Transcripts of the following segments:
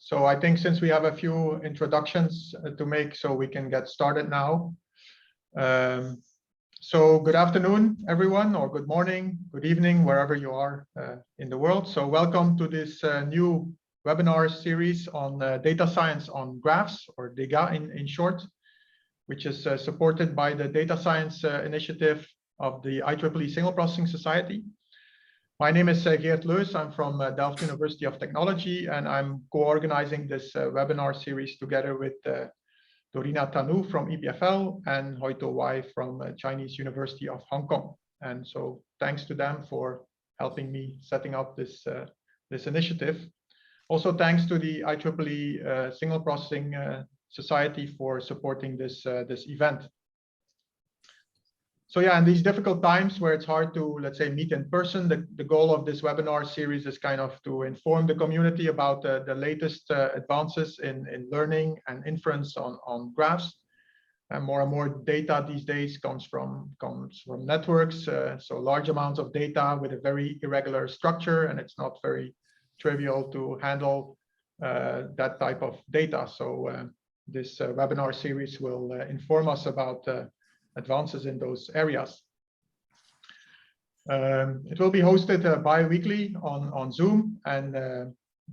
So I think since we have a few introductions to make, so we can get started now. So good afternoon, everyone, or good morning, good evening, wherever you are in the world. So welcome to this new webinar series on data science on graphs, or DIGA in short, which is supported by the Data Science Initiative of the IEEE Signal Processing Society. My name is Geert Leus. I'm from Delft University of Technology, and I'm co-organizing this webinar series together with Dorina Tanu from EPFL and Hoito Wai from Chinese University of Hong Kong. And so thanks to them for helping me setting up this, this initiative. Also thanks to the IEEE Signal Processing Society for supporting this, this event. So yeah, in these difficult times where it's hard to, let's say, meet in person, the goal of this webinar series is kind of to inform the community about the latest advances in learning and inference on graphs. And more data these days comes from networks, so large amounts of data with a very irregular structure, and it's not very trivial to handle that type of data. So this webinar series will inform us about advances in those areas. It will be hosted bi-weekly on Zoom, and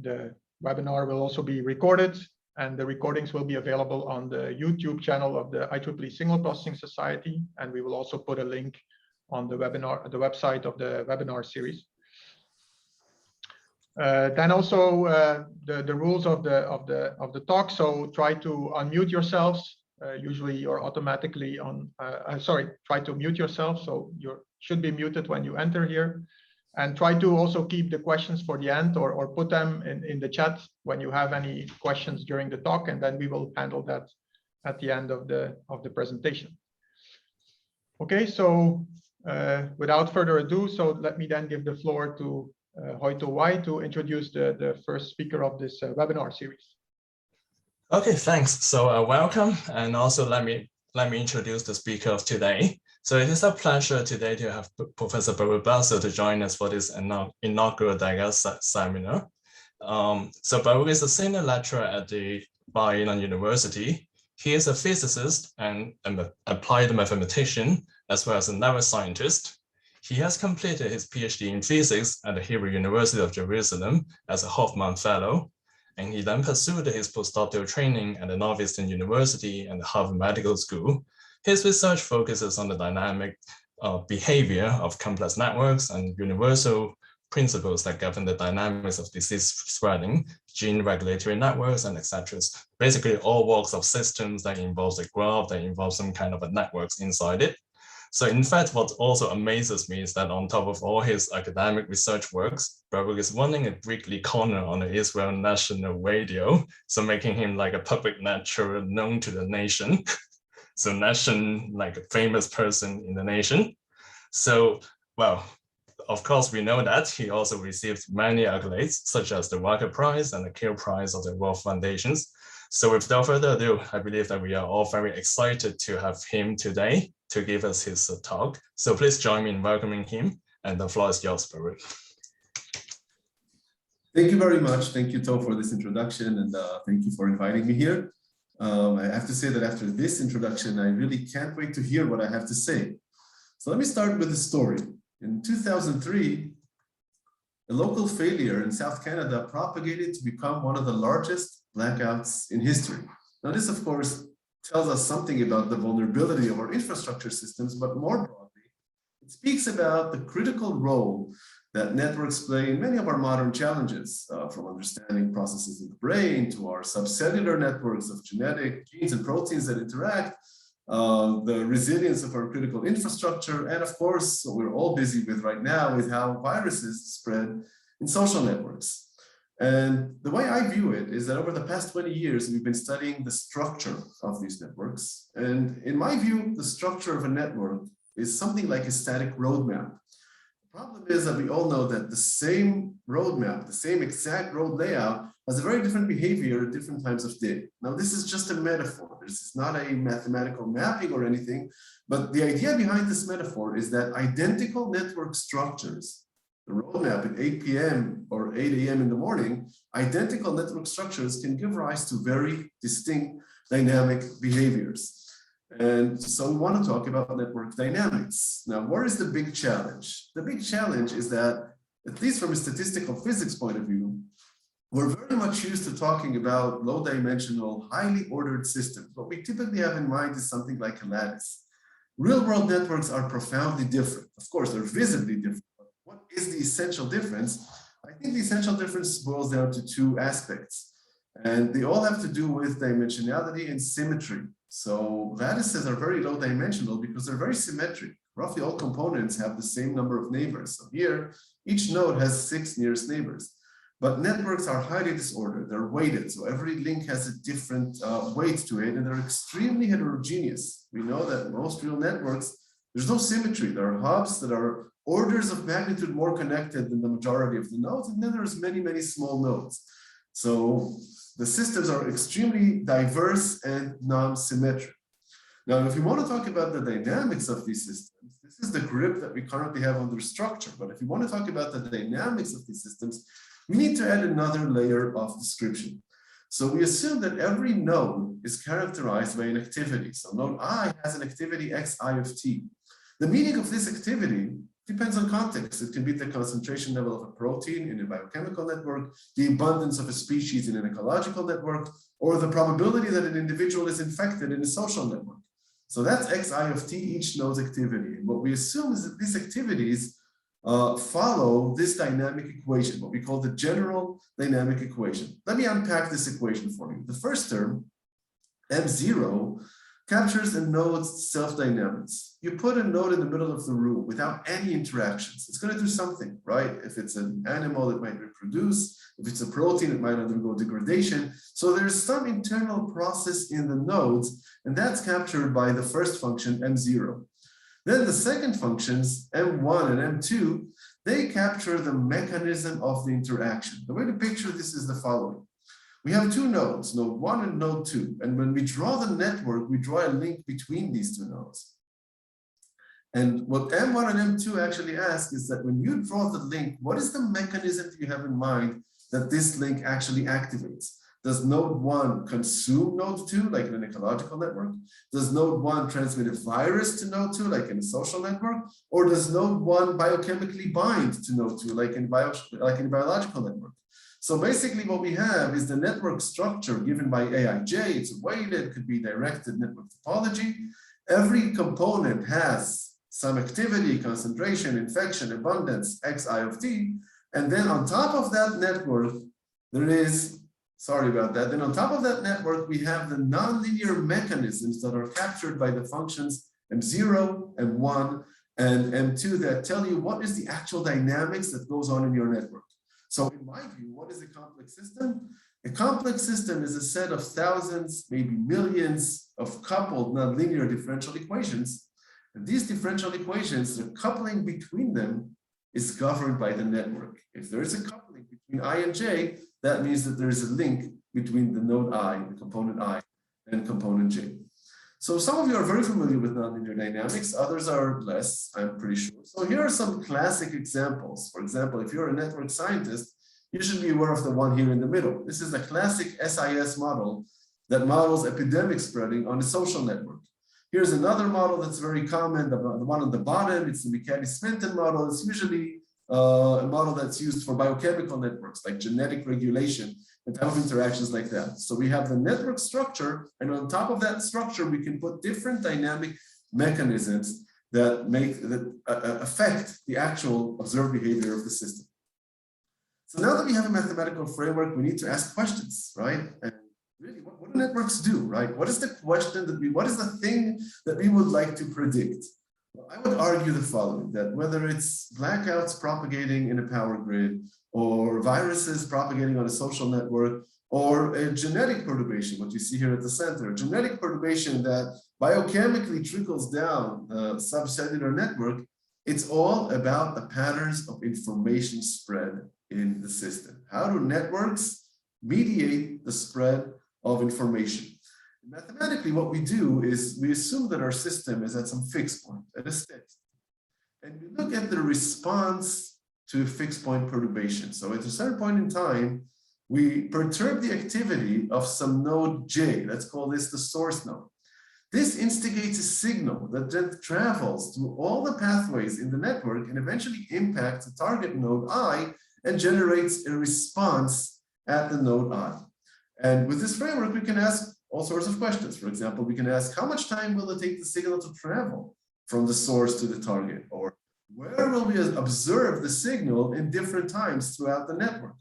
the webinar will also be recorded, and the recordings will be available on the YouTube channel of the IEEE Signal Processing Society, and we will also put a link on the webinar, the website of the webinar series. Then also the rules of the talk. So try to unmute yourselves. Usually you're automatically on, try to mute yourself. So you should be muted when you enter here, and try to also keep the questions for the end, or put them in the chat when you have any questions during the talk, and then we will handle that at the end of the presentation. Okay, so without further ado, so let me then give the floor to Hoito Wai to introduce the first speaker of this webinar series. Okay, thanks. So welcome, and also let me introduce the speaker of today. So it is a pleasure today to have Professor Baruch to join us for this inaugural DIGA seminar. So Baruch is a senior lecturer at the Bar-Ilan University. He is a physicist and an applied mathematician, as well as a neuroscientist. He has completed his PhD in physics at the Hebrew University of Jerusalem as a Hoffman Fellow, and he then pursued his postdoctoral training at the Northeastern University and the Harvard Medical School. His research focuses on the dynamic behavior of complex networks and universal principles that govern the dynamics of disease spreading, gene regulatory networks, and etc. Basically all walks of systems that involves a graph, that involves some kind of a networks inside it. So in fact, what also amazes me is that on top of all his academic research works, Baruch is running a weekly corner on the Israel National Radio, so making him like a public lecturer known to the nation. So nation, like a famous person in the nation. So, well, of course, we know that he also received many accolades, such as the Walker Prize and the Kiel Prize of the World Foundations. So without further ado, I believe that we are all very excited to have him today to give us his talk. So please join me in welcoming him, and the floor is yours, Baruch. Thank you very much. Thank you, To, for this introduction, and thank you for inviting me here. I have to say that after this introduction, I really can't wait to hear what I have to say. So let me start with a story. In 2003, a local failure in South Canada propagated to become one of the largest blackouts in history. Now, this, of course, tells us something about the vulnerability of our infrastructure systems, but more broadly, it speaks about the critical role that networks play in many of our modern challenges, from understanding processes in the brain to our subcellular networks of genetic genes and proteins that interact, the resilience of our critical infrastructure, and of course, what we're all busy with right now is how viruses spread in social networks. And the way I view it is that over the past 20 years, we've been studying the structure of these networks. And in my view, the structure of a network is something like a static roadmap. The problem is that we all know that the same roadmap, the same exact road layout, has a very different behavior at different times of day. Now, this is just a metaphor. This is not a mathematical mapping or anything, but the idea behind this metaphor is that identical network structures the roadmap at 8 p.m. or 8 a.m. in the morning, identical network structures can give rise to very distinct dynamic behaviors. And so we want to talk about network dynamics. Now, what is the big challenge? The big challenge is that, at least from a statistical physics point of view, we're very much used to talking about low-dimensional, highly ordered systems. What we typically have in mind is something like a lattice. Real-world networks are profoundly different. Of course, they're visibly different. But what is the essential difference? I think the essential difference boils down to two aspects. And they all have to do with dimensionality and symmetry. So lattices are very low dimensional because they're very symmetric. Roughly all components have the same number of neighbors. So here, each node has 6 nearest neighbors. But networks are highly disordered. They're weighted. So every link has a different weight to it, and they're extremely heterogeneous. We know that most real networks, there's no symmetry. There are hubs that are orders of magnitude more connected than the majority of the nodes, and then there's many, many small nodes. So the systems are extremely diverse and non-symmetric. Now, if you want to talk about the dynamics of these systems, this is the grip that we currently have on their structure. But if you want to talk about the dynamics of these systems, we need to add another layer of description. So we assume that every node is characterized by an activity. So node I has an activity xi of t. The meaning of this activity depends on context. It can be the concentration level of a protein in a biochemical network, the abundance of a species in an ecological network, or the probability that an individual is infected in a social network. So that's xi of t, each node's activity. And what we assume is that these activities follow this dynamic equation, what we call the general dynamic equation. Let me unpack this equation for you. The first term, M0, captures a node's self-dynamics. You put a node in the middle of the room without any interactions. It's going to do something, right? If it's an animal, it might reproduce. If it's a protein, it might undergo degradation. So there's some internal process in the nodes, and that's captured by the first function, M0. Then the second functions, M1 and M2, they capture the mechanism of the interaction. The way to picture this is the following. We have two nodes, node 1 and node 2. And when we draw the network, we draw a link between these two nodes. And what M1 and M2 actually ask is that when you draw the link, what is the mechanism that you have in mind that this link actually activates? Does node 1 consume node 2, like in an ecological network? Does node 1 transmit a virus to node 2, like in a social network? Or does node 1 biochemically bind to node 2, like in a biological network? So basically what we have is the network structure given by AIJ. It's weighted, could be directed network topology. Every component has some activity, concentration, infection, abundance, xi of t. And then on top of that network, there is, sorry about that. Then on top of that network, we have the nonlinear mechanisms that are captured by the functions M0, M1, and M2 that tell you what is the actual dynamics that goes on in your network. So in my view, what is a complex system? A complex system is a set of thousands, maybe millions of coupled nonlinear differential equations. And these differential equations, the coupling between them is governed by the network. If there is a coupling between I and j, that means that there is a link between the node I, the component I, and component j. So some of you are very familiar with nonlinear dynamics, others are less, I'm pretty sure. So here are some classic examples. For example, if you're a network scientist, you should be aware of the one here in the middle. This is the classic SIS model that models epidemic spreading on a social network. Here's another model that's very common, the one on the bottom, it's the McCarty-Sminton model. It's usually a model that's used for biochemical networks, like genetic regulation and type of interactions like that. So we have the network structure, and on top of that structure, we can put different dynamic mechanisms that affect the actual observed behavior of the system. So now that we have a mathematical framework, we need to ask questions, right? And really, what do networks do, right? What is the question that what is the thing that we would like to predict? Well, I would argue the following, that whether it's blackouts propagating in a power grid, or viruses propagating on a social network, or a genetic perturbation, what you see here at the center, a genetic perturbation that biochemically trickles down the subcellular network, it's all about the patterns of information spread in the system. How do networks mediate the spread of information? Mathematically, what we do is we assume that our system is at some fixed point, at a state. And we look at the response to fixed point perturbation. So at a certain point in time, we perturb the activity of some node J. Let's call this the source node. This instigates a signal that then travels through all the pathways in the network and eventually impacts the target node I and generates a response at the node I. And with this framework, we can ask all sorts of questions. For example, we can ask how much time will it take the signal to travel from the source to the target? Or where will we observe the signal in different times throughout the network?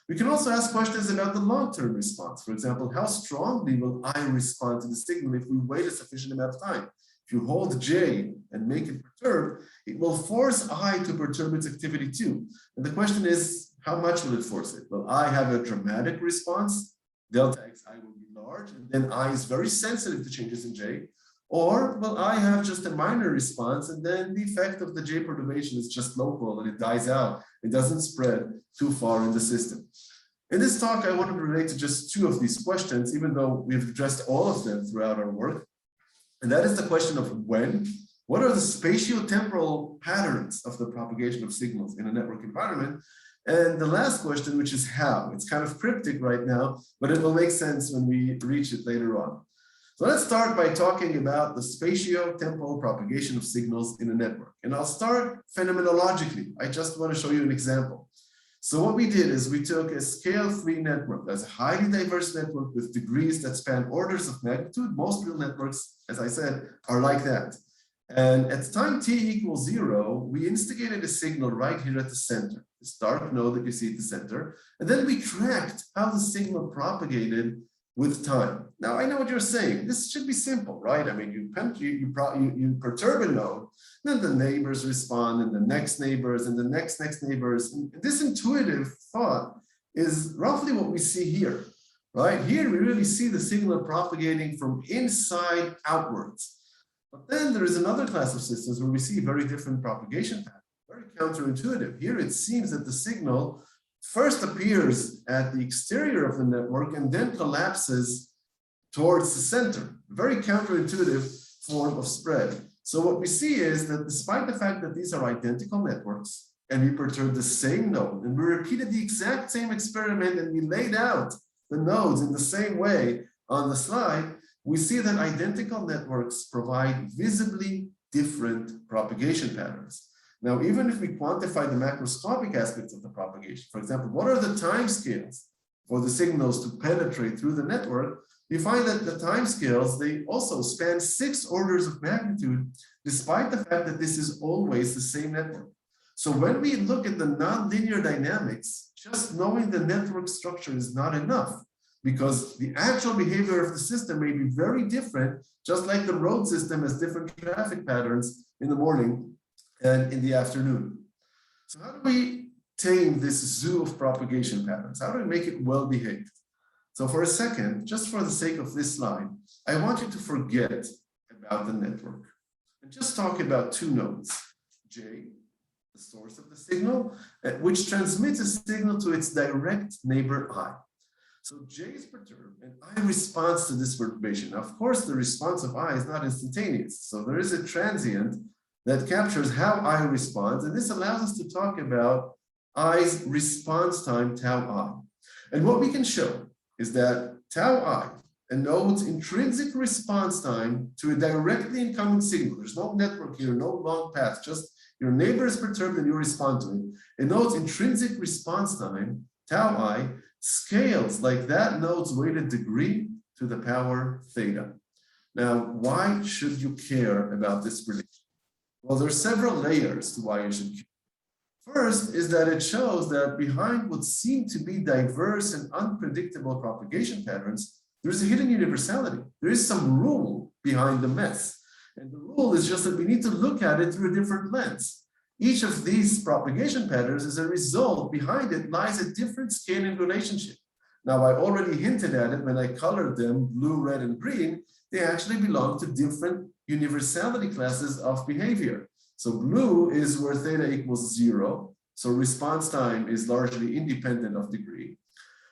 We can also ask questions about the long-term response. For example, how strongly will I respond to the signal if we wait a sufficient amount of time? If you hold J and make it perturb, it will force I to perturb its activity too. And the question is, how much will it force it? Will I have a dramatic response? Delta Xi will be large, and then I is very sensitive to changes in J. Or will I have just a minor response, and then the effect of the J perturbation is just local and it dies out. It doesn't spread too far in the system. In this talk, I want to relate to just two of these questions, even though we've addressed all of them throughout our work. And that is the question of when. What are the spatiotemporal patterns of the propagation of signals in a network environment? And the last question, which is how. It's kind of cryptic right now, but it will make sense when we reach it later on. So let's start by talking about the spatiotemporal propagation of signals in a network. And I'll start phenomenologically. I just want to show you an example. So what we did is we took a scale 3 network. That's a highly diverse network with degrees that span orders of magnitude. Most real networks, as I said, are like that. And at time t equals 0, we instigated a signal right here at the center, this dark node that you see at the center. And then we tracked how the signal propagated with time. Now, I know what you're saying. This should be simple, right? I mean, you perturb a node, then the neighbors respond, and the next neighbors, and the next neighbors. And this intuitive thought is roughly what we see here, right? Here, we really see the signal propagating from inside outwards. But then there is another class of systems where we see very different propagation patterns, very counterintuitive. Here, it seems that the signal first appears at the exterior of the network and then collapses towards the center. Very counterintuitive form of spread. So what we see is that despite the fact that these are identical networks and we perturbed the same node and we repeated the exact same experiment and we laid out the nodes in the same way on the slide, we see that identical networks provide visibly different propagation patterns. Now, even if we quantify the macroscopic aspects of the propagation, for example, what are the time scales for the signals to penetrate through the network, we find that the time scales, they also span 6 orders of magnitude, despite the fact that this is always the same network. So when we look at the nonlinear dynamics, just knowing the network structure is not enough, because the actual behavior of the system may be very different, just like the road system has different traffic patterns in the morning and in the afternoon. So how do we tame this zoo of propagation patterns? How do we make it well behaved? So for a second, just for the sake of this slide, I want you to forget about the network and just talk about 2 nodes, J, the source of the signal, which transmits a signal to its direct neighbor I. So J is perturbed and I responds to this perturbation. Now, of course, the response of I is not instantaneous. So there is a transient that captures how I responds, and this allows us to talk about I's response time, tau I. And what we can show is that tau I, a node's intrinsic response time to a directly incoming signal, there's no network here, no long path, just your neighbor is perturbed and you respond to it. A node's intrinsic response time, tau I, scales like that node's weighted degree to the power theta. Now, why should you care about this prediction? Well, there are several layers to why you should care. First is that it shows that behind what seem to be diverse and unpredictable propagation patterns, there's a hidden universality. There is some rule behind the mess. And the rule is just that we need to look at it through a different lens. Each of these propagation patterns is a result. Behind it lies a different scaling relationship. Now, I already hinted at it when I colored them blue, red, and green. They actually belong to different universality classes of behavior. So blue is where theta equals 0. So response time is largely independent of degree.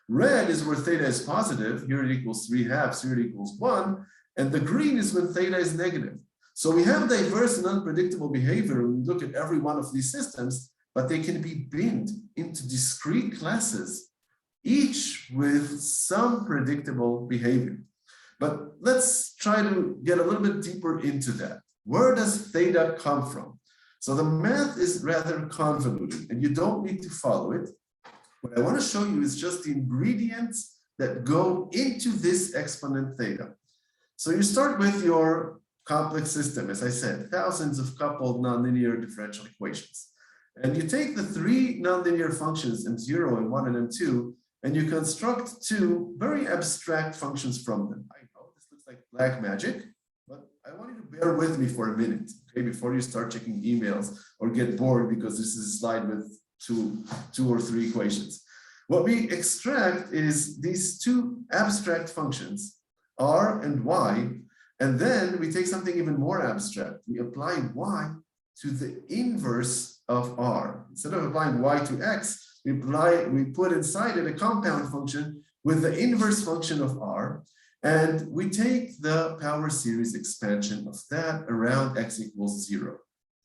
Red is where theta is positive. Here it equals 3/2, here it equals 1. And the green is when theta is negative. So we have diverse and unpredictable behavior when we look at every one of these systems. but they can be binned into discrete classes, each with some predictable behavior. But let's try to get a little bit deeper into that. Where does theta come from? So the math is rather convoluted and you don't need to follow it. What I want to show you is just the ingredients that go into this exponent theta. So you start with your complex system, as I said, thousands of coupled nonlinear differential equations. And you take the three nonlinear functions M0, M1, and M2, and you construct two very abstract functions from them. I know this looks like black magic, but I want you to bear with me for a minute, okay, before you start checking emails or get bored because this is a slide with two or three equations. What we extract is these two abstract functions, r and y, and then we take something even more abstract. We apply y to the inverse of r. Instead of applying y to x, we put inside it a compound function with the inverse function of r, and we take the power series expansion of that around x equals 0.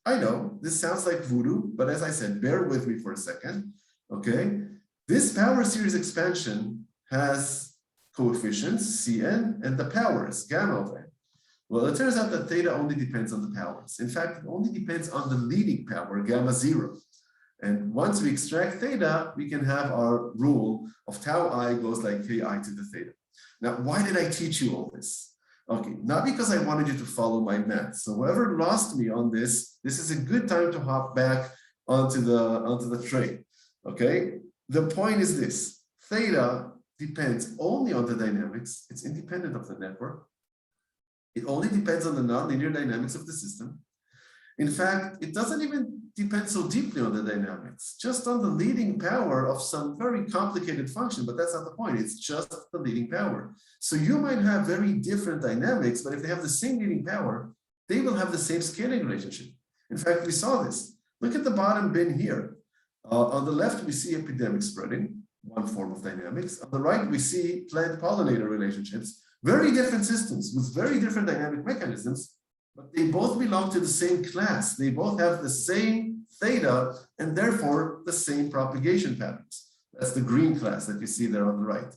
I know this sounds like voodoo, but as I said, bear with me for a second, okay? This power series expansion has coefficients, Cn, and the powers, gamma of n. Well, it turns out that theta only depends on the powers. In fact, it only depends on the leading power, gamma 0. And once we extract theta, we can have our rule of tau I goes like ki to the theta. Now, why did I teach you all this? Okay, not because I wanted you to follow my math. So whoever lost me on this is a good time to hop back onto the train. Okay, the point is this: theta depends only on the dynamics. It's independent of the network. It only depends on the nonlinear dynamics of the system. In fact, it doesn't even depend so deeply on the dynamics, just on the leading power of some very complicated function, but that's not the point. It's just the leading power. So you might have very different dynamics, but if they have the same leading power, they will have the same scaling relationship. In fact, we saw this. Look at the bottom bin here. On the left, we see epidemic spreading, one form of dynamics. On the right, we see plant-pollinator relationships, very different systems with very different dynamic mechanisms, but they both belong to the same class. They both have the same theta and therefore the same propagation patterns. That's the green class that you see there on the right.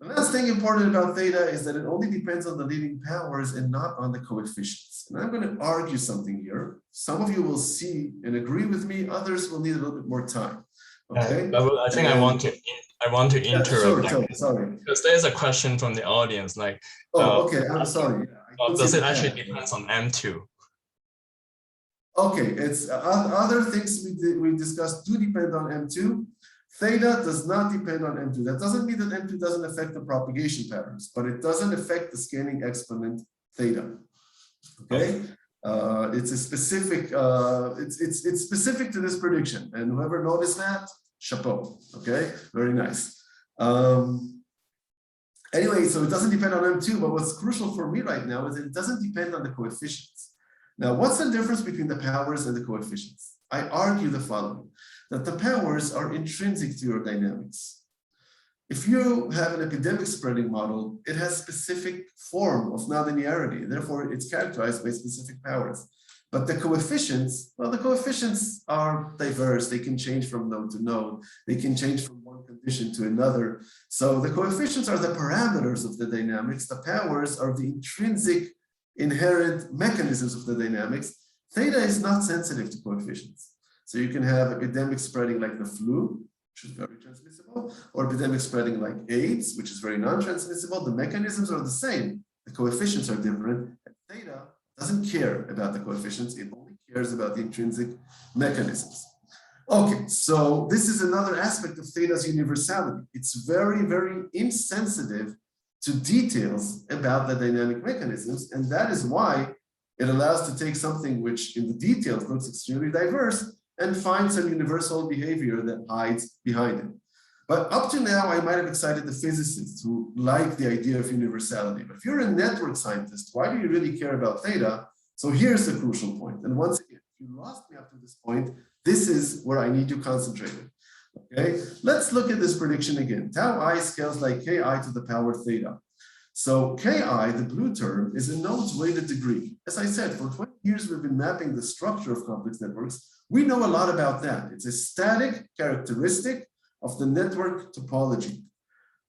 The last thing important about theta is that it only depends on the leading powers and not on the coefficients. And I'm going to argue something here. Some of you will see and agree with me. Others will need a little bit more time. Okay. I think I want to interrupt. Sure, sorry. Because there's a question from the audience, like, okay, I'm sorry. does it actually depend on M2? Okay, it's other things we discussed do depend on M2. Theta does not depend on M2. That doesn't mean that M2 doesn't affect the propagation patterns, but it doesn't affect the scaling exponent theta. Okay, it's a specific. It's specific to this prediction, and whoever noticed that, chapeau. Okay, very nice. Anyway, so it doesn't depend on M2, but what's crucial for me right now is that it doesn't depend on the coefficients. Now, what's the difference between the powers and the coefficients? I argue the following, that the powers are intrinsic to your dynamics. If you have an epidemic spreading model, it has specific form of nonlinearity, therefore it's characterized by specific powers. But the coefficients, well, the coefficients are diverse. They can change from node to node. They can change from one condition to another. So the coefficients are the parameters of the dynamics. The powers are the intrinsic inherent mechanisms of the dynamics. Theta is not sensitive to coefficients. So you can have epidemic spreading like the flu, which is very transmissible, or epidemic spreading like AIDS, which is very non-transmissible. The mechanisms are the same. The coefficients are different. And theta doesn't care about the coefficients. It only cares about the intrinsic mechanisms. Okay, so this is another aspect of theta's universality. It's very, very insensitive to details about the dynamic mechanisms, and that is why it allows to take something which in the details looks extremely diverse and find some universal behavior that hides behind it. But up to now, I might have excited the physicists who like the idea of universality. But if you're a network scientist, why do you really care about theta? So here's the crucial point. And once again, if you lost me up to this point, this is where I need you concentrated. Okay, let's look at this prediction again. Tau I scales like ki to the power theta. So ki, the blue term, is a nodes weighted degree. As I said, for 20 years, we've been mapping the structure of complex networks We know a lot about that. It's a static characteristic of the network topology.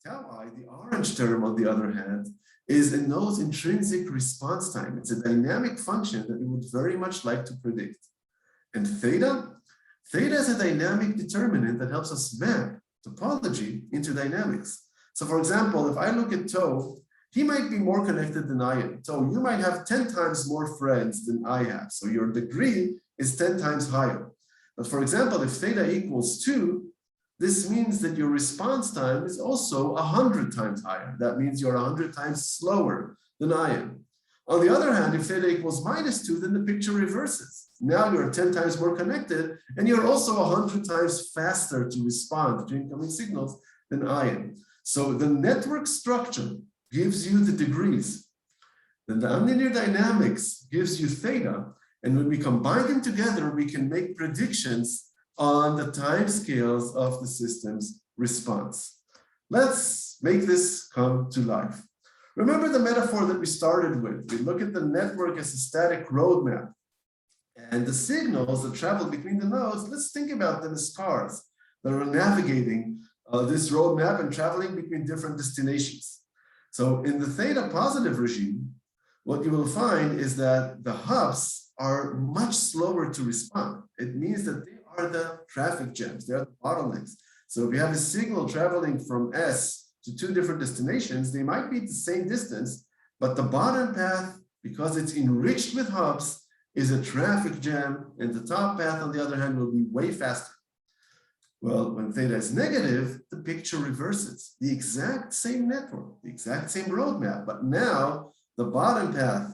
Tau I, the orange term, on the other hand, is a node's intrinsic response time. It's a dynamic function that we would very much like to predict. And theta? Theta is a dynamic determinant that helps us map topology into dynamics. So for example, if I look at Tov, he might be more connected than I am. So you might have 10 times more friends than I have. So your degree is 10 times higher. But for example, if theta equals 2, this means that your response time is also 100 times higher. That means you're 100 times slower than I am. On the other hand, if theta equals -2, then the picture reverses. Now you're 10 times more connected, and you're also 100 times faster to respond to incoming signals than I am. So the network structure gives you the degrees. Then the nonlinear dynamics gives you theta. And when we combine them together, we can make predictions on the time scales of the system's response. Let's make this come to life. Remember the metaphor that we started with. We look at the network as a static roadmap. And the signals that travel between the nodes, let's think about them as cars that are navigating this roadmap and traveling between different destinations. So in the theta positive regime, what you will find is that the hubs are much slower to respond. It means that they are the traffic jams, they are the bottlenecks. So if you have a signal traveling from S to 2 different destinations, they might be the same distance, but the bottom path, because it's enriched with hubs, is a traffic jam, and the top path, on the other hand, will be way faster. Well, when theta is negative, the picture reverses. The exact same network, the exact same roadmap, but now the bottom path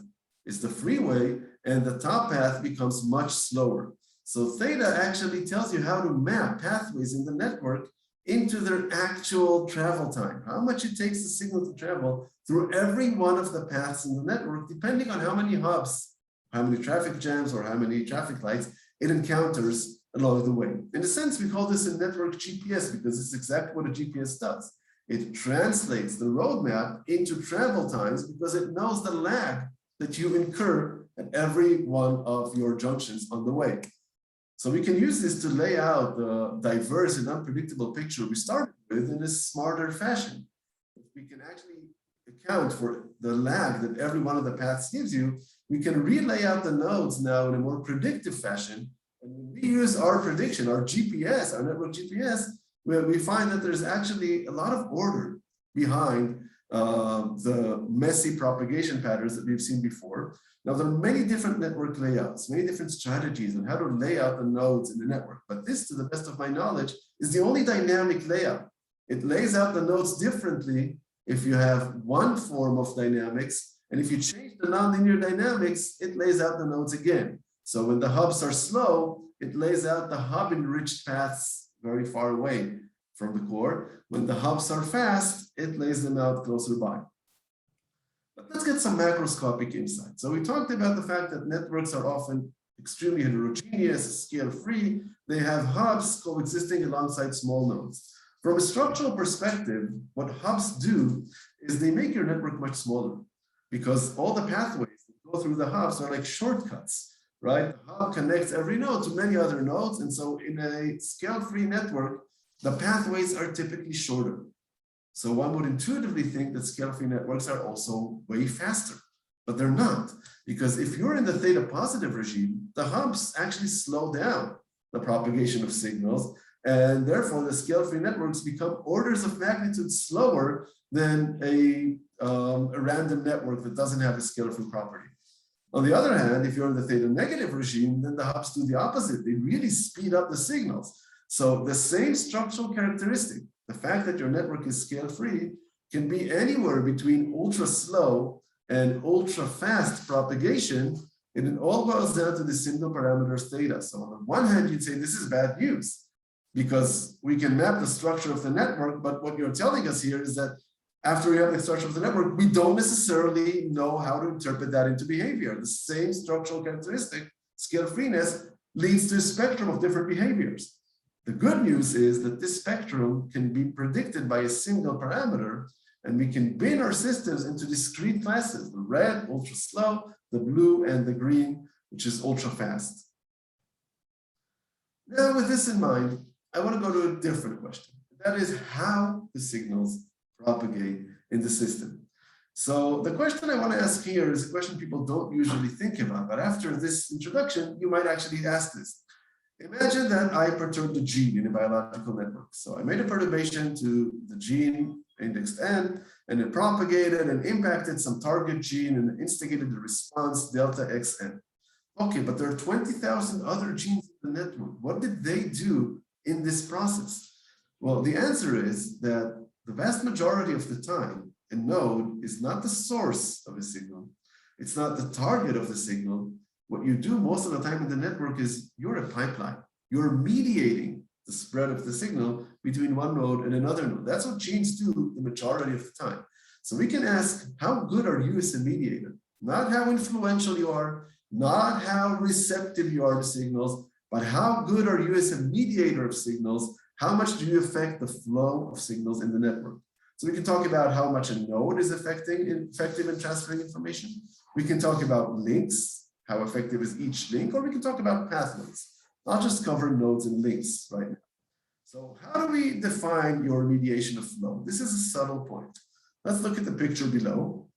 is the freeway, and the top path becomes much slower. So theta actually tells you how to map pathways in the network into their actual travel time, how much it takes the signal to travel through every one of the paths in the network, depending on how many hubs, how many traffic jams, or how many traffic lights it encounters along the way. In a sense, we call this a network GPS because it's exactly what a GPS does. It translates the roadmap into travel times because it knows the lag that you incur at every one of your junctions on the way. So we can use this to lay out the diverse and unpredictable picture we started with in a smarter fashion. If we can actually account for the lag that every one of the paths gives you, we can relay out the nodes now in a more predictive fashion. And when we use our prediction, our GPS, our network GPS, we find that there's actually a lot of order behind the messy propagation patterns that we've seen before. Now, there are many different network layouts, many different strategies on how to lay out the nodes in the network. But this, to the best of my knowledge, is the only dynamic layout. It lays out the nodes differently if you have one form of dynamics. And if you change the nonlinear dynamics, it lays out the nodes again. So when the hubs are slow, it lays out the hub-enriched paths very far away from the core. When the hubs are fast, it lays them out closer by. But let's get some macroscopic insight. So we talked about the fact that networks are often extremely heterogeneous, scale-free. They have hubs coexisting alongside small nodes. From a structural perspective, what hubs do is they make your network much smaller because all the pathways that go through the hubs are like shortcuts, right? The hub connects every node to many other nodes. And so in a scale-free network, the pathways are typically shorter. So one would intuitively think that scale-free networks are also way faster, but they're not. Because if you're in the theta positive regime, the hubs actually slow down the propagation of signals. And therefore, the scale-free networks become orders of magnitude slower than a random network that doesn't have a scale-free property. On the other hand, if you're in the theta negative regime, then the hubs do the opposite. They really speed up the signals. So the same structural characteristic, the fact that your network is scale-free, can be anywhere between ultra-slow and ultra-fast propagation, and it all boils down to the single parameters theta. So on the one hand, you'd say this is bad news because we can map the structure of the network, but what you're telling us here is that after we have the structure of the network, we don't necessarily know how to interpret that into behavior. The same structural characteristic, scale-freeness, leads to a spectrum of different behaviors. The good news is that this spectrum can be predicted by a single parameter, and we can bin our systems into discrete classes, the red, ultra-slow, the blue, and the green, which is ultra-fast. Now, with this in mind, I want to go to a different question. That is how the signals propagate in the system. So the question I want to ask here is a question people don't usually think about, but after this introduction, you might actually ask this. Imagine that I perturbed a gene in a biological network. So I made a perturbation to the gene indexed N, and it propagated and impacted some target gene and instigated the response delta XN. Okay, but there are 20,000 other genes in the network. What did they do in this process? Well, the answer is that the vast majority of the time, a node is not the source of a signal. It's not the target of the signal. What you do most of the time in the network is you're a pipeline. You're mediating the spread of the signal between one node and another node. That's what genes do the majority of the time. So we can ask, how good are you as a mediator? Not how influential you are, not how receptive you are to signals, but how good are you as a mediator of signals? How much do you affect the flow of signals in the network? So we can talk about how much a node is effective in transferring information. We can talk about links, how effective is each link, or we can talk about pathways. I'll just cover nodes and links right now. So how do we define your mediation of flow? This is a subtle point. Let's look at the picture below.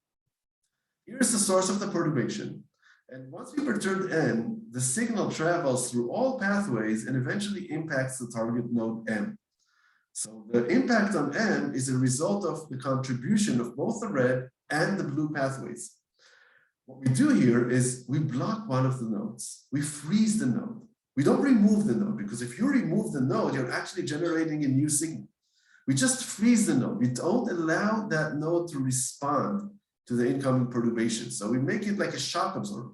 Here's the source of the perturbation. And once we perturb N, the signal travels through all pathways and eventually impacts the target node M. So the impact on N is a result of the contribution of both the red and the blue pathways. What we do here is we block one of the nodes. We freeze the node. We don't remove the node, because if you remove the node, you're actually generating a new signal. We just freeze the node. We don't allow that node to respond to the incoming perturbation. So we make it like a shock absorber.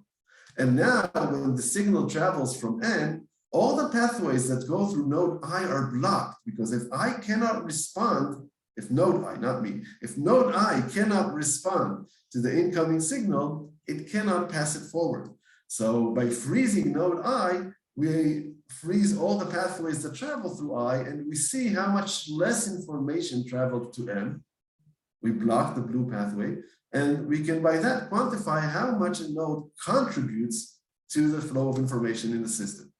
And now when the signal travels from N, all the pathways that go through node I are blocked, because if I cannot respond, if node I, not me, if node I cannot respond to the incoming signal, it cannot pass it forward. So by freezing node I, we freeze all the pathways that travel through I, and we see how much less information traveled to M. We block the blue pathway, and we can by that quantify how much a node contributes to the flow of information in the system.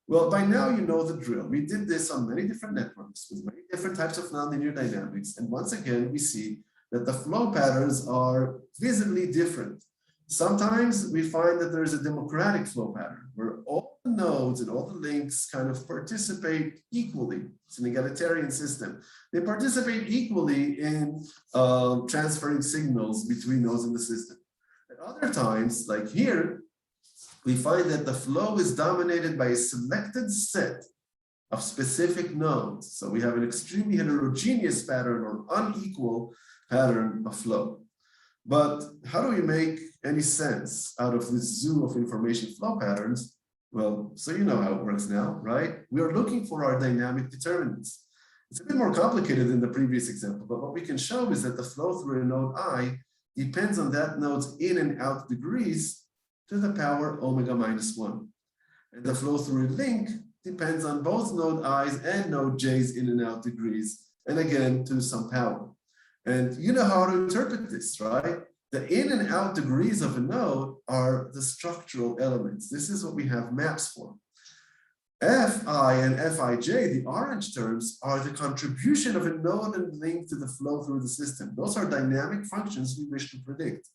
Well, by now you know the drill. We did this on many different networks with many different types of nonlinear dynamics, and once again we see that the flow patterns are visibly different. Sometimes we find that there is a democratic flow pattern where all the nodes and all the links kind of participate equally. It's an egalitarian system. They participate equally in transferring signals between nodes in the system. At other times, like here, we find that the flow is dominated by a selected set of specific nodes. So we have an extremely heterogeneous pattern or unequal pattern of flow. But how do we make any sense out of this zoo of information flow patterns? Well, so you know how it works now, right? We are looking for our dynamic determinants. It's a bit more complicated than the previous example, but what we can show is that the flow through a node I depends on that node's in and out degrees to the power omega minus 1. And the flow through a link depends on both node I's and node J's in and out degrees, and again, to some power. And you know how to interpret this, right? The in and out degrees of a node are the structural elements. This is what we have maps for. Fi and Fij, the orange terms, are the contribution of a node and link to the flow through the system. Those are dynamic functions we wish to predict.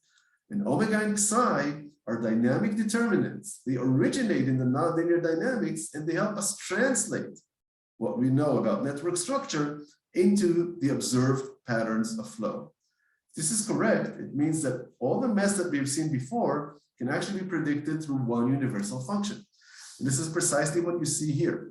And omega and psi are dynamic determinants. They originate in the nonlinear dynamics, and they help us translate what we know about network structure into the observed patterns of flow. If this is correct, it means that all the mess that we've seen before can actually be predicted through one universal function. And this is precisely what you see here.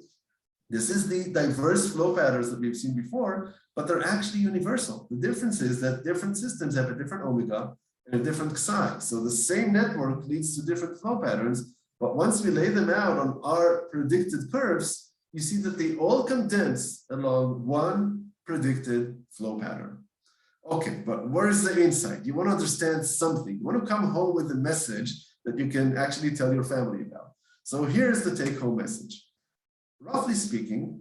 This is the diverse flow patterns that we've seen before, but they're actually universal. The difference is that different systems have a different omega and a different psi. So the same network leads to different flow patterns, but once we lay them out on our predicted curves, you see that they all condense along one predicted flow pattern. Okay, but where's the insight? You want to understand something. You want to come home with a message that you can actually tell your family about. So here's the take-home message. Roughly speaking,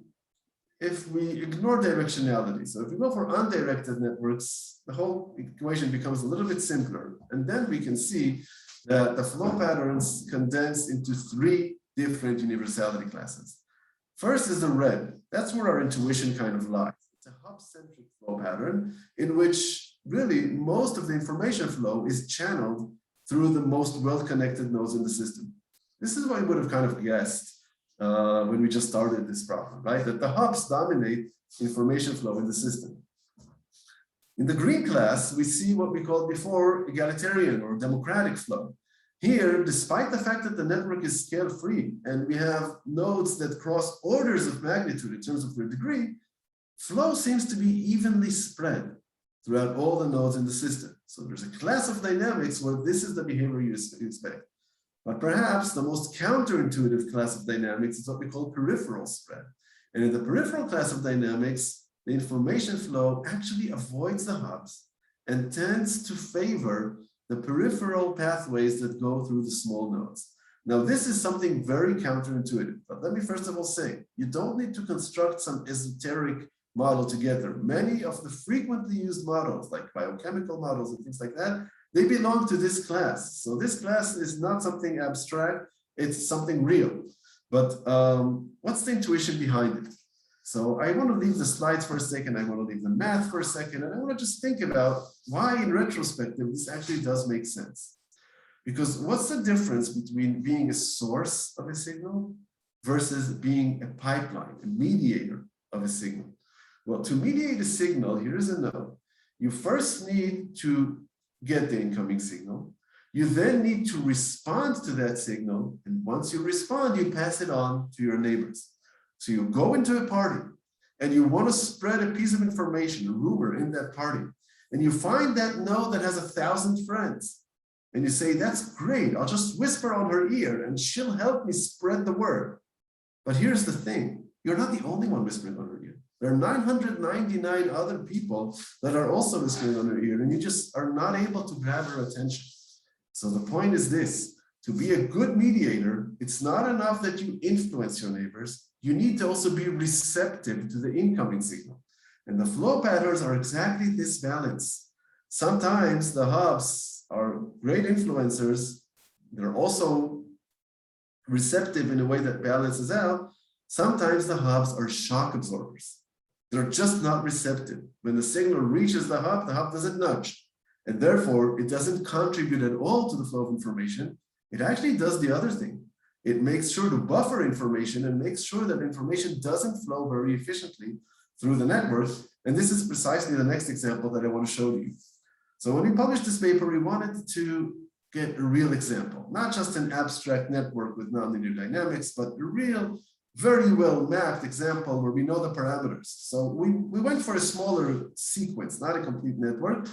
if we ignore directionality, so if we go for undirected networks, the whole equation becomes a little bit simpler. And then we can see that the flow patterns condense into 3 different universality classes. First is the red. That's where our intuition kind of lies. It's a hub-centric flow pattern in which really most of the information flow is channeled through the most well-connected nodes in the system. This is what we would have kind of guessed when we just started this problem, right? That the hubs dominate information flow in the system. In the green class, we see what we called before egalitarian or democratic flow. Here, despite the fact that the network is scale-free and we have nodes that cross orders of magnitude in terms of their degree, flow seems to be evenly spread throughout all the nodes in the system. So there's a class of dynamics where this is the behavior you expect. But perhaps the most counterintuitive class of dynamics is what we call peripheral spread. And in the peripheral class of dynamics, the information flow actually avoids the hubs and tends to favor the peripheral pathways that go through the small nodes. Now, this is something very counterintuitive, but let me first of all say, you don't need to construct some esoteric model together. Many of the frequently used models, like biochemical models and things like that, they belong to this class. So this class is not something abstract, it's something real. But what's the intuition behind it? So I want to leave the slides for a second, I want to leave the math for a second, and I want to just think about why in retrospective this actually does make sense. Because what's the difference between being a source of a signal versus being a pipeline, a mediator of a signal? Well, to mediate a signal, here's a node. You first need to get the incoming signal. You then need to respond to that signal. And once you respond, you pass it on to your neighbors. So you go into a party and you want to spread a piece of information, a rumor in that party. And you find that node that has 1,000 friends. And you say, that's great. I'll just whisper on her ear and she'll help me spread the word. But here's the thing. You're not the only one whispering on her ear. There are 999 other people that are also whispering on her ear, and you just are not able to grab her attention. So the point is this, to be a good mediator, it's not enough that you influence your neighbors, you need to also be receptive to the incoming signal. And the flow patterns are exactly this balance. Sometimes the hubs are great influencers, they're also receptive in a way that balances out. Sometimes the hubs are shock absorbers. They're just not receptive. When the signal reaches the hub doesn't nudge. And therefore, it doesn't contribute at all to the flow of information. It actually does the other thing. It makes sure to buffer information and makes sure that information doesn't flow very efficiently through the network. And this is precisely the next example that I want to show you. So when we published this paper, we wanted to get a real example, not just an abstract network with nonlinear dynamics, but a real, very well mapped example where we know the parameters. So we went for a smaller sequence, not a complete network.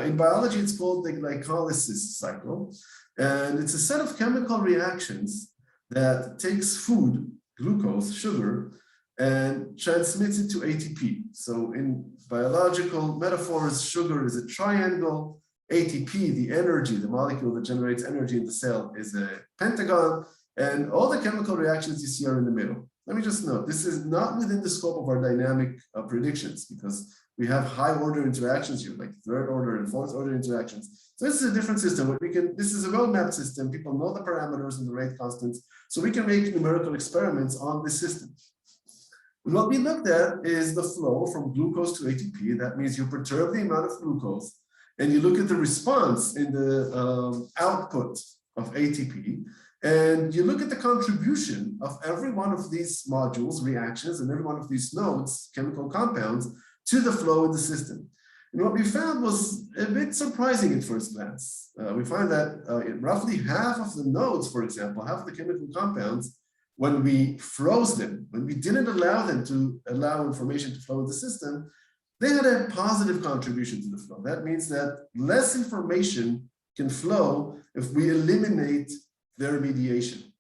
In biology, it's called the glycolysis cycle. And it's a set of chemical reactions that takes food, glucose, sugar, and transmits it to ATP. So in biological metaphors, sugar is a triangle. ATP, the energy, the molecule that generates energy in the cell, is a pentagon. And all the chemical reactions you see are in the middle. Let me just note, this is not within the scope of our dynamic predictions because we have high order interactions here, like third order and fourth order interactions. So this is a different system. This is a well-mapped system. People know the parameters and the rate constants. So we can make numerical experiments on this system. What we looked at is the flow from glucose to ATP. That means you perturb the amount of glucose and you look at the response in the output of ATP. And you look at the contribution of every one of these modules, reactions, and every one of these nodes, chemical compounds, to the flow in the system. And what we found was a bit surprising at first glance. We find that roughly half of the nodes, for example, half of the chemical compounds, when we froze them, when we didn't allow them to allow information to flow in the system, they had a positive contribution to the flow. That means that less information can flow if we eliminate their mediation.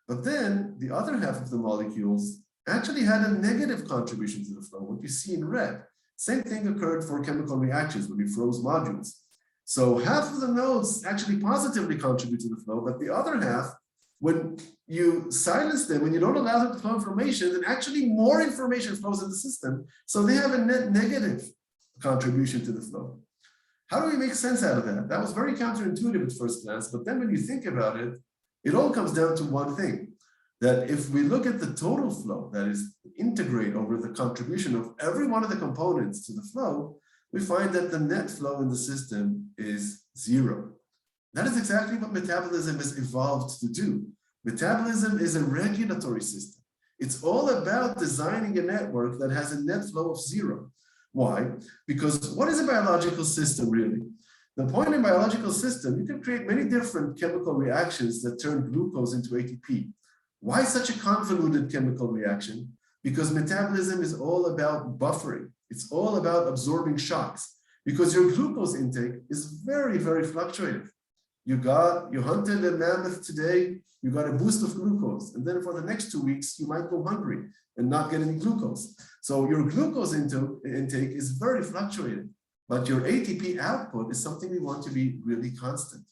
But then the other half of the molecules actually had a negative contribution to the flow, what you see in red. Same thing occurred for chemical reactions when we froze modules. So half of the nodes actually positively contribute to the flow, but the other half, when you silence them, when you don't allow them to flow information, then actually more information flows in the system. So they have a net negative contribution to the flow. How do we make sense out of that? That was very counterintuitive at first glance, but then when you think about it, it all comes down to one thing. that if we look at the total flow, that is, integrate over the contribution of every one of the components to the flow, we find that the net flow in the system is 0. That is exactly what metabolism has evolved to do. Metabolism is a regulatory system. It's all about designing a network that has a net flow of 0. Why? Because what is a biological system really? The point in biological system, you can create many different chemical reactions that turn glucose into ATP. Why such a convoluted chemical reaction? Because metabolism is all about buffering. It's all about absorbing shocks, because your glucose intake is very, very fluctuative. You hunted a mammoth today, you got a boost of glucose, and then for the next 2 weeks, you might go hungry and not get any glucose. So your glucose intake is very fluctuating, but your ATP output is something we want to be really constant.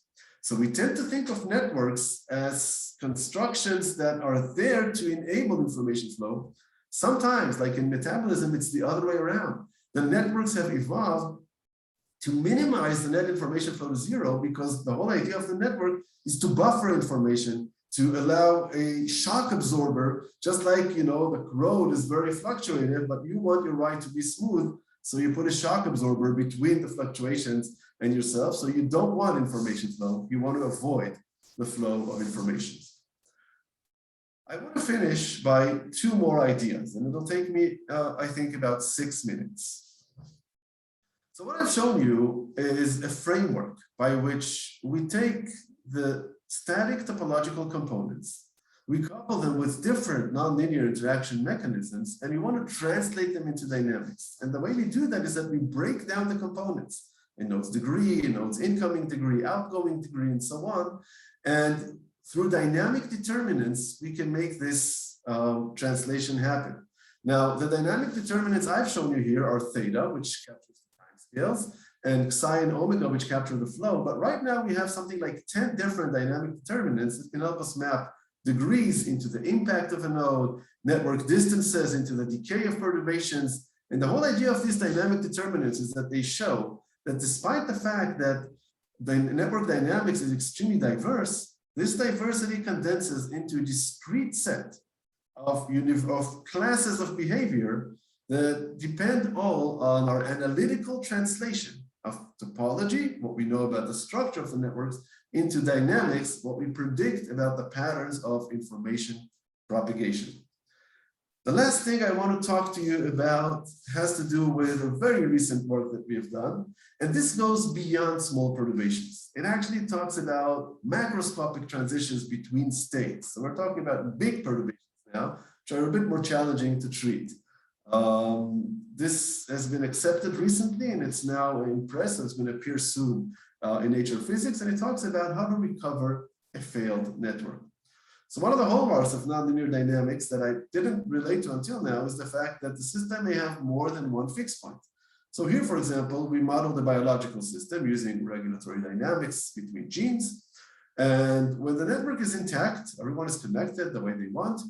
So we tend to think of networks as constructions that are there to enable information flow. Sometimes, like in metabolism, it's the other way around. The networks have evolved to minimize the net information flow to 0, because the whole idea of the network is to buffer information, to allow a shock absorber, just like, the road is very fluctuative, but you want your ride to be smooth. So you put a shock absorber between the fluctuations and yourself. So you don't want information flow. You want to avoid the flow of information. I want to finish by 2 more ideas, and it'll take me, I think, about 6 minutes. So what I've shown you is a framework by which we take the static topological components, we couple them with different nonlinear interaction mechanisms, and we want to translate them into dynamics. And the way we do that is that we break down the components in nodes degree, in nodes incoming degree, outgoing degree, and so on. And through dynamic determinants, we can make this translation happen. Now, the dynamic determinants I've shown you here are theta, which captures the time scales, and psi and omega, which capture the flow. But right now, we have something like 10 different dynamic determinants that can help us map degrees into the impact of a node, network distances into the decay of perturbations. And the whole idea of these dynamic determinants is that they show that despite the fact that the network dynamics is extremely diverse, this diversity condenses into a discrete set of classes of behavior that depend all on our analytical translation of topology, what we know about the structure of the networks, into dynamics, what we predict about the patterns of information propagation. The last thing I want to talk to you about has to do with a very recent work that we have done. And this goes beyond small perturbations. It actually talks about macroscopic transitions between states. So we're talking about big perturbations now, which are a bit more challenging to treat. This has been accepted recently, and it's now in press, so it's going to appear soon in Nature Physics. And it talks about how to recover a failed network. So one of the hallmarks of nonlinear dynamics that I didn't relate to until now is the fact that the system may have more than one fixed point. So here, for example, we modeled a biological system using regulatory dynamics between genes. And when the network is intact, everyone is connected the way they want,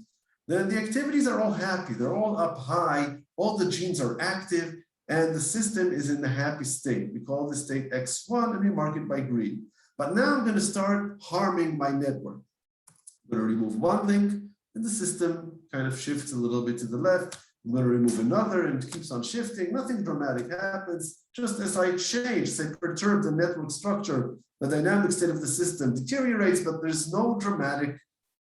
then the activities are all happy. They're all up high. All the genes are active, and the system is in the happy state. We call this state X1, and we mark it by green. But now I'm going to start harming my network. I'm going to remove one link, and the system kind of shifts a little bit to the left. I'm going to remove another, and it keeps on shifting. Nothing dramatic happens. Just as I change, say, perturb the network structure, the dynamic state of the system deteriorates, but there's no dramatic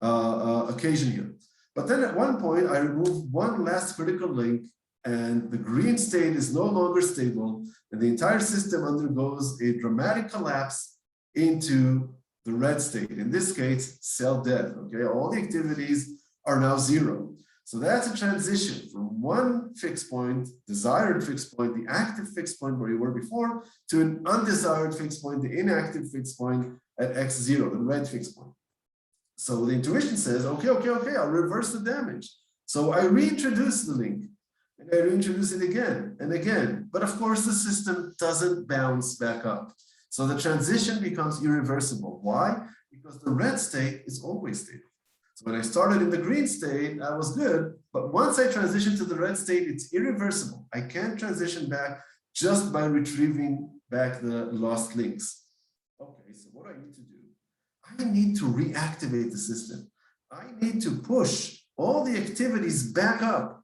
occasion here. But then at one point, I remove one last critical link, and the green state is no longer stable, and the entire system undergoes a dramatic collapse into the red state. In this case, cell death. Okay, all the activities are now 0. So that's a transition from one fixed point, desired fixed point, the active fixed point where you were before, to an undesired fixed point, the inactive fixed point at X0, the red fixed point. So the intuition says, okay, I'll reverse the damage. So I reintroduce the link, and I reintroduce it again and again. But of course, the system doesn't bounce back up. So the transition becomes irreversible. Why? Because the red state is always stable. So when I started in the green state, I was good. But once I transition to the red state, it's irreversible. I can't transition back just by retrieving back the lost links. Okay, so what do I need to do? I need to reactivate the system. I need to push all the activities back up.